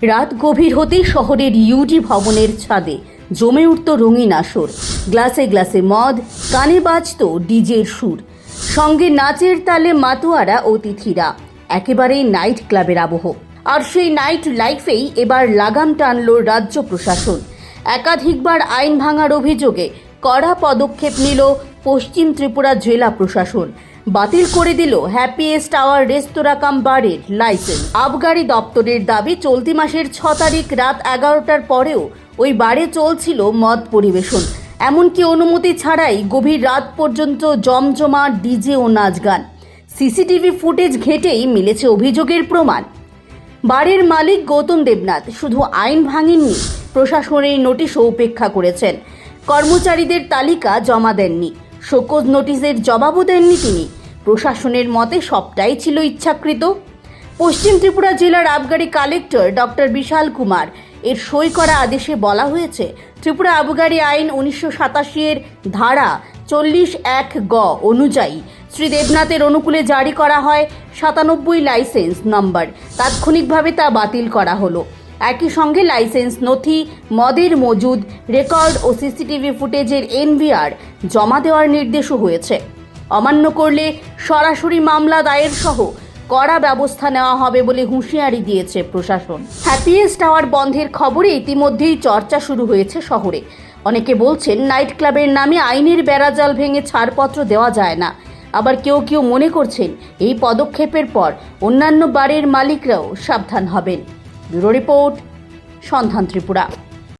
রাত গভীর হতেই শহরের ইউডি ভবনের ছাদে জমে উঠত রঙিন আসর। গ্লাসে গ্লাসে মদ, কানে বাজত ডিজের সুর, সঙ্গে নাচের তালে মাতোয়ারা অতিথিরা। একেবারেই নাইট ক্লাবের আবহ। আর সেই নাইট লাইফেই এবার লাগাম টানল রাজ্য প্রশাসন। একাধিকবার আইন ভাঙার অভিযোগে কড়া পদক্ষেপ নিল পশ্চিম ত্রিপুরা জেলা প্রশাসন। বাতিল করে দিল হ্যাপিয়েস্ট আওয়ার রেস্তোরাঁ কাম বারের লাইসেন্স। আবগারি দপ্তরের দাবি, চলতি মাসের 6 তারিখ রাত 11টার পরেও ওই বারে চলছিল মদ পরিবেশন। এমনকি অনুমতি ছাড়াই গভীর রাত পর্যন্ত জমজমা ডিজে ও নাচ গান। সিসিটিভি ফুটেজ ঘেঁটেই মিলেছে অভিযোগের প্রমাণ। বারের মালিক গৌতম দেবনাথ শুধু আইন ভাঙেননি, প্রশাসনের নোটিশও উপেক্ষা করেছেন। কর্মচারীদের তালিকা জমা দেননি, শোকজ নোটিশের জবাবও দেননি তিনি। প্রশাসনের মতে সবটাই ছিল ইচ্ছাকৃত। পশ্চিম ত্রিপুরা জেলার আবগারি কালেক্টর ডক্টর বিশাল কুমার এর সই করা আদেশে বলা হয়েছে, ত্রিপুরা আবগারি আইন 1987 এর ধারা 40(1) গ অনুযায়ী শ্রী দেবনাথের অনুকূলে জারি করা হয় 97 লাইসেন্স নম্বর। তাৎক্ষণিকভাবে তা বাতিল করা হলো। একই সঙ্গে লাইসেন্স নথি, মদের মজুদ রেকর্ড ও সিসিটিভি ফুটেজের এনভিআর জমা দেওয়ার নির্দেশও হয়েছে। অমান্য করলে সরাসরি মামলা দায়ের সহ কড়া ব্যবস্থা নেওয়া হবে বলে হুঁশিয়ারি দিয়েছে প্রশাসন। হ্যাপিয়েস্ট আওয়ার বন্ধের খবরে ইতিমধ্যেই চর্চা শুরু হয়েছে শহরে। অনেকে বলছেন, নাইট ক্লাবের নামে আইনের বেড়াজাল ভেঙে ছাড়পত্র দেওয়া যায় না। আবার কেউ কেউ মনে করছেন, এই পদক্ষেপের পর অন্যান্য বারের মালিকরাও সাবধান হবেন। ব্যুরো রিপোর্ট, সন্ধান ত্রিপুরা।